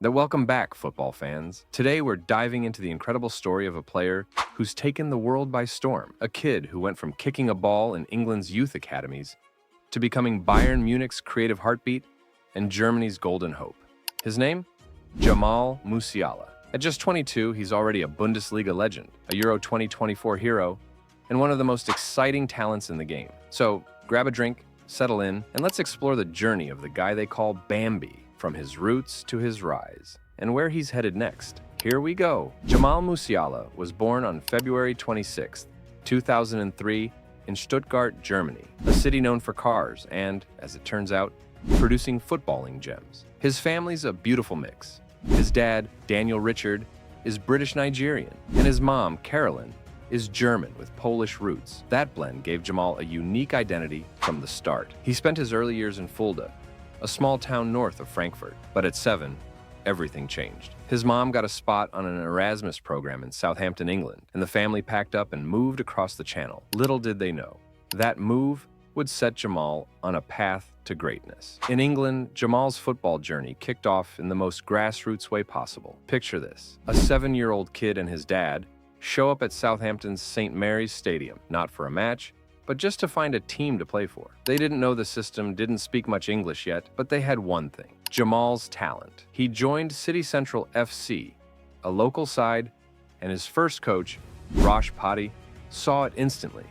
Welcome back, football fans. Today we're diving into the incredible story of a player who's taken the world by storm. A kid who went from kicking a ball in England's youth academies to becoming Bayern Munich's creative heartbeat and Germany's golden hope. His name? Jamal Musiala. At just 22, he's already a Bundesliga legend, a Euro 2024 hero, and one of the most exciting talents in the game. So grab a drink, settle in, and let's explore the journey of the guy they call Bambi, from his roots to his rise, and where he's headed next. Here we go. Jamal Musiala was born on February 26, 2003, in Stuttgart, Germany, a city known for cars and, as it turns out, producing footballing gems. His family's a beautiful mix. His dad, Daniel Richard, is British-Nigerian, and his mom, Carolyn, is German with Polish roots. That blend gave Jamal a unique identity from the start. He spent his early years in Fulda, a small town north of Frankfurt, but at 7, everything changed. His mom got a spot on an Erasmus program in Southampton, England, and the family packed up and moved across the channel. Little did they know, that move would set Jamal on a path to greatness. In England, Jamal's football journey kicked off in the most grassroots way possible. Picture this: a 7-year-old kid and his dad show up at Southampton's St. Mary's Stadium, not for a match, but just to find a team to play for. They didn't know the system, didn't speak much English yet, but they had one thing: Jamal's talent. He joined City Central FC, a local side, and his first coach, Rosh Patti, saw it instantly.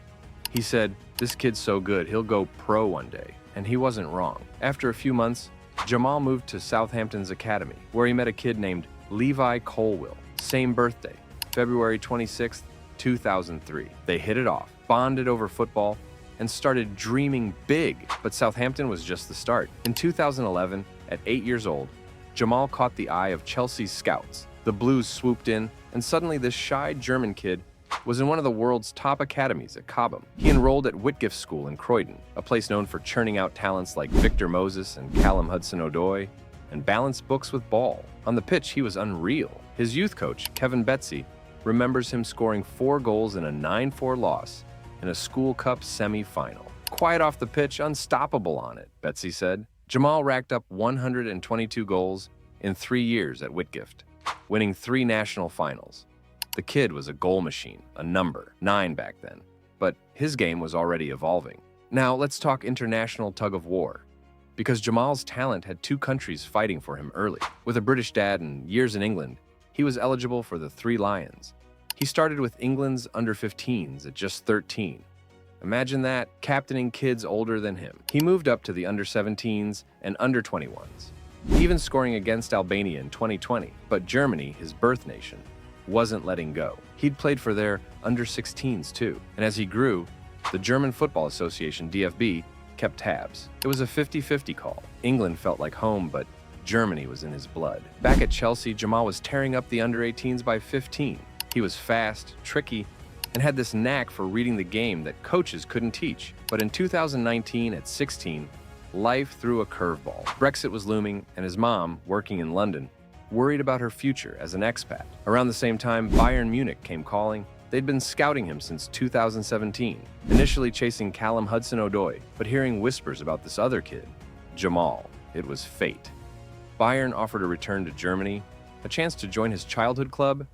He said, "This kid's so good, he'll go pro one day." And he wasn't wrong. After a few months, Jamal moved to Southampton's academy, where he met a kid named Levi Colwill. Same birthday, February 26, 2003. They hit it off, bonded over football, and started dreaming big. But Southampton was just the start. In 2011, at 8 years old, Jamal caught the eye of Chelsea's scouts. The Blues swooped in, and suddenly this shy German kid was in one of the world's top academies at Cobham. He enrolled at Whitgift School in Croydon, a place known for churning out talents like Victor Moses and Callum Hudson-Odoi, and balanced books with ball. On the pitch, he was unreal. His youth coach, Kevin Betsy, remembers him scoring 4 goals in a 9-4 loss in a school cup semi-final. Quiet off the pitch, unstoppable on it, Betsy said. Jamal racked up 122 goals in 3 years at Whitgift, winning 3 national finals. The kid was a goal machine, a number, 9 back then, but his game was already evolving. Now let's talk international tug-of-war, because Jamal's talent had 2 countries fighting for him early. With a British dad and years in England, he was eligible for the 3 Lions. He started with England's under-15s at just 13. Imagine that, captaining kids older than him. He moved up to the under-17s and under-21s, even scoring against Albania in 2020. But Germany, his birth nation, wasn't letting go. He'd played for their under-16s too. And as he grew, the German Football Association, DFB, kept tabs. It was a 50-50 call. England felt like home, but Germany was in his blood. Back at Chelsea, Jamal was tearing up the under-18s by 15. He was fast, tricky, and had this knack for reading the game that coaches couldn't teach. But in 2019, at 16, life threw a curveball. Brexit was looming, and his mom, working in London, worried about her future as an expat. Around the same time, Bayern Munich came calling. They'd been scouting him since 2017, initially chasing Callum Hudson-Odoi, but hearing whispers about this other kid, Jamal. It was fate. Bayern offered a return to Germany, a chance to join his childhood club,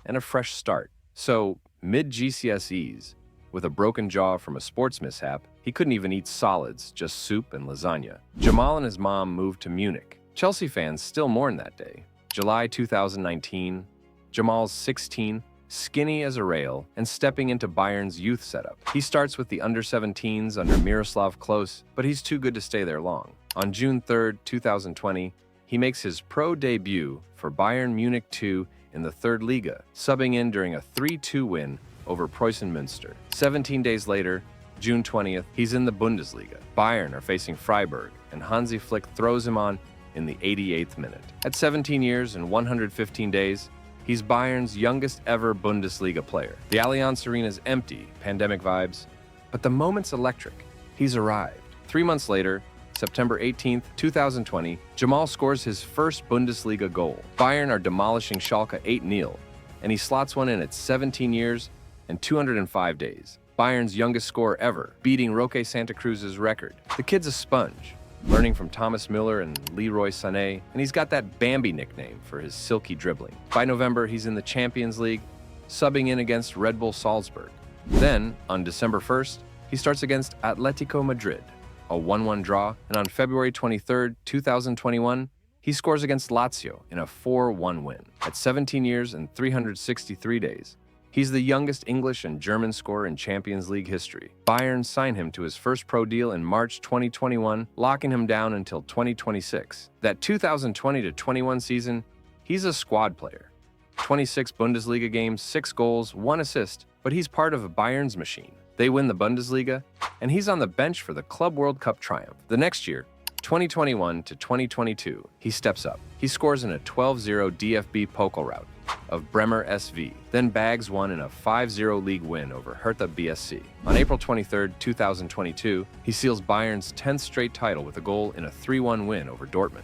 and a fresh start. So, mid-GCSEs, with a broken jaw from a sports mishap, he couldn't even eat solids, just soup and lasagna. Jamal and his mom moved to Munich. Chelsea fans still mourn that day. July 2019, Jamal's 16, skinny as a rail, and stepping into Bayern's youth setup. He starts with the under-17s under Miroslav Klose, but he's too good to stay there long. On June 3, 2020, he makes his pro debut for Bayern Munich 2 in the 3rd Liga, subbing in during a 3-2 win over Preußen Münster. 17 days later, June 20th, he's in the Bundesliga. Bayern are facing Freiburg, and Hansi Flick throws him on in the 88th minute. At 17 years and 115 days, he's Bayern's youngest ever Bundesliga player. The Allianz Arena is empty, pandemic vibes, but the moment's electric. He's arrived. 3 months later, September 18th, 2020, Jamal scores his first Bundesliga goal. Bayern are demolishing Schalke 8-0, and he slots one in at 17 years and 205 days. Bayern's youngest scorer ever, beating Roque Santa Cruz's record. The kid's a sponge. learning from Thomas Müller and Leroy Sané, and he's got that Bambi nickname for his silky dribbling. By November, he's in the Champions League, subbing in against Red Bull Salzburg. Then, on December 1st, he starts against Atletico Madrid, a 1-1 draw, and on February 23, 2021, he scores against Lazio in a 4-1 win. At 17 years and 363 days, he's the youngest English and German scorer in Champions League history. Bayern signed him to his first pro deal in March 2021, locking him down until 2026. That 2020-21 season, he's a squad player. 26 Bundesliga games, 6 goals, 1 assist, but he's part of Bayern's machine. They win the Bundesliga, and he's on the bench for the Club World Cup triumph. The next year, 2021-2022, he steps up. He scores in a 12-0 DFB Pokal rout of Bremer SV, then bags one in a 5-0 league win over Hertha BSC. On April 23, 2022, he seals Bayern's 10th straight title with a goal in a 3-1 win over Dortmund,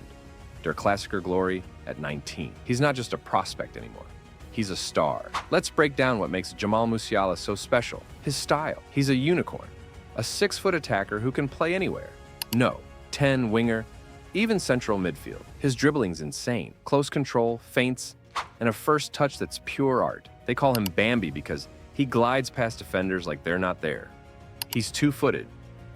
Der Klassiker glory at 19. He's not just a prospect anymore. He's a star. Let's break down what makes Jamal Musiala so special. His style. He's a unicorn. A 6-foot attacker who can play anywhere. No, 10 winger, even central midfield. His dribbling's insane. Close control, feints, and a first touch that's pure art. They call him Bambi because he glides past defenders like they're not there. He's 2-footed,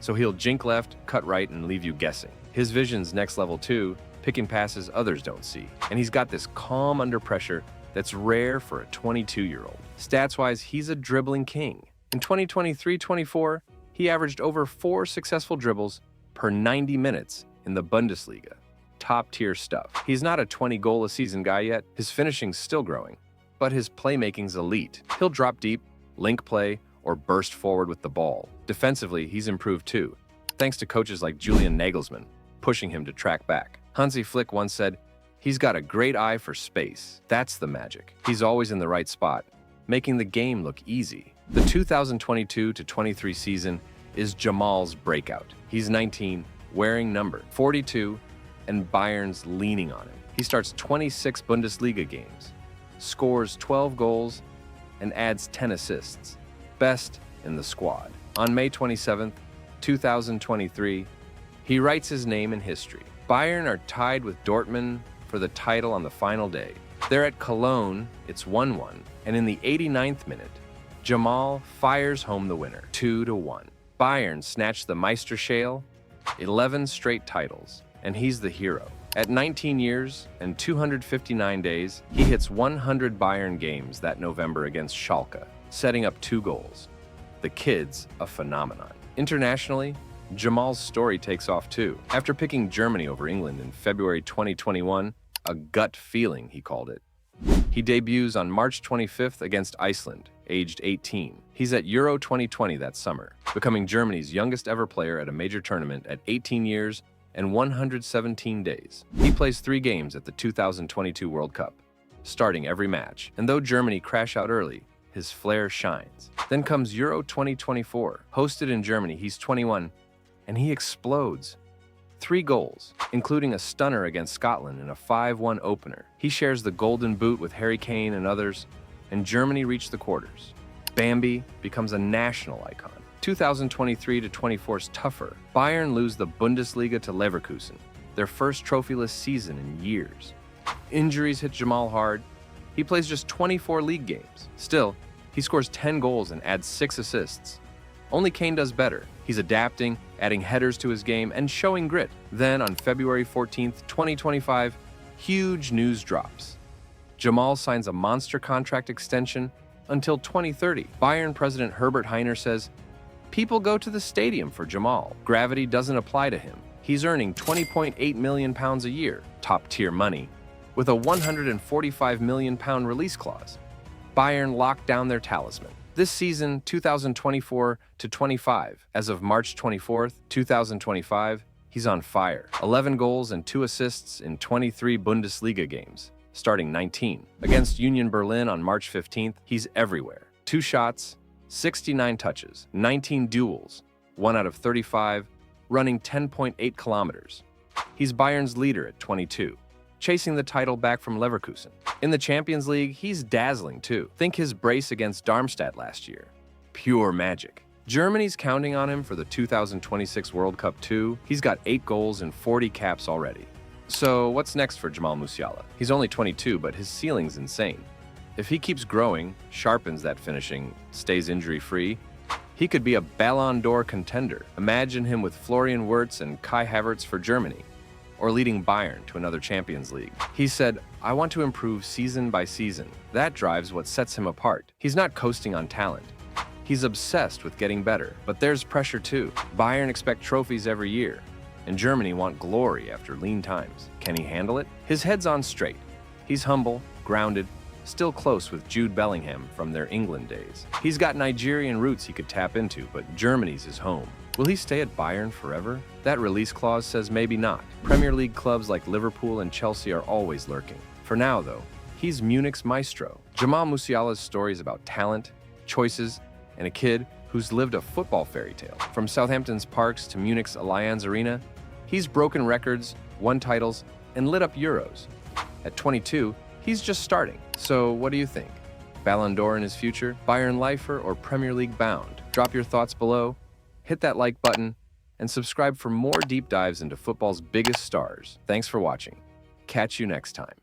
so he'll jink left, cut right, and leave you guessing. His vision's next level too, picking passes others don't see. And he's got this calm under pressure that's rare for a 22-year-old. Stats-wise, he's a dribbling king. In 2023-24, he averaged over 4 successful dribbles per 90 minutes in the Bundesliga. Top-tier stuff. He's not a 20-goal-a-season guy yet. His finishing's still growing, but his playmaking's elite. He'll drop deep, link play, or burst forward with the ball. Defensively, he's improved too, thanks to coaches like Julian Nagelsmann, pushing him to track back. Hansi Flick once said, "He's got a great eye for space. That's the magic." He's always in the right spot, making the game look easy. The 2022-23 season is Jamal's breakout. He's 19, wearing number 42, and Bayern's leaning on him. He starts 26 Bundesliga games, scores 12 goals, and adds 10 assists. Best in the squad. On May 27, 2023, he writes his name in history. Bayern are tied with Dortmund for the title on the final day. They're at Cologne, it's 1-1, and in the 89th minute, Jamal fires home the winner, 2-1. Bayern snatched the Meisterschale, 11 straight titles, and he's the hero. At 19 years and 259 days, he hits 100 Bayern games that November against Schalke, setting up 2 goals. The kid's a phenomenon. Internationally, Jamal's story takes off too. After picking Germany over England in February 2021, a gut feeling, he called it, he debuts on March 25th against Iceland, aged 18. He's at Euro 2020 that summer, becoming Germany's youngest ever player at a major tournament at 18 years and 117 days. He plays 3 games at the 2022 World Cup, starting every match. And though Germany crash out early, his flair shines. Then comes Euro 2024. Hosted in Germany, he's 21, and he explodes. 3 goals, including a stunner against Scotland in a 5-1 opener. He shares the Golden Boot with Harry Kane and others, and Germany reach the quarters. Bambi becomes a national icon. 2023-24 is tougher. Bayern lose the Bundesliga to Leverkusen, their first trophyless season in years. Injuries hit Jamal hard. He plays just 24 league games. Still, he scores 10 goals and adds 6 assists. Only Kane does better. He's adapting, adding headers to his game, and showing grit. Then, on February 14th, 2025, huge news drops. Jamal signs a monster contract extension until 2030. Bayern president Herbert Heiner says, "People go to the stadium for Jamal. Gravity doesn't apply to him. He's earning £20.8 million a year, top-tier money, with a £145 million release clause." Bayern locked down their talisman. This season, 2024-25, as of March 24th, 2025, he's on fire. 11 goals and 2 assists in 23 Bundesliga games, starting 19. Against Union Berlin on March 15th, he's everywhere. 2 shots, 69 touches, 19 duels, 1 out of 35, running 10.8 kilometers. He's Bayern's leader at 22, chasing the title back from Leverkusen. In the Champions League, he's dazzling too. Think his brace against Darmstadt last year. Pure magic. Germany's counting on him for the 2026 World Cup too. He's got 8 goals and 40 caps already. So what's next for Jamal Musiala? He's only 22, but his ceiling's insane. If he keeps growing, sharpens that finishing, stays injury-free, he could be a Ballon d'Or contender. Imagine him with Florian Wirtz and Kai Havertz for Germany, or leading Bayern to another Champions League. He said, "I want to improve season by season." That drives what sets him apart. He's not coasting on talent. He's obsessed with getting better. But there's pressure too. Bayern expect trophies every year, and Germany want glory after lean times. Can he handle it? His head's on straight. He's humble, grounded, still close with Jude Bellingham from their England days. He's got Nigerian roots he could tap into, but Germany's his home. Will he stay at Bayern forever? That release clause says maybe not. Premier League clubs like Liverpool and Chelsea are always lurking. For now, though, he's Munich's maestro. Jamal Musiala's story is about talent, choices, and a kid who's lived a football fairy tale. From Southampton's parks to Munich's Allianz Arena, he's broken records, won titles, and lit up Euros. At 22, he's just starting. So what do you think? Ballon d'Or in his future, Bayern lifer, or Premier League bound? Drop your thoughts below, hit that like button, and subscribe for more deep dives into football's biggest stars. Thanks for watching. Catch you next time.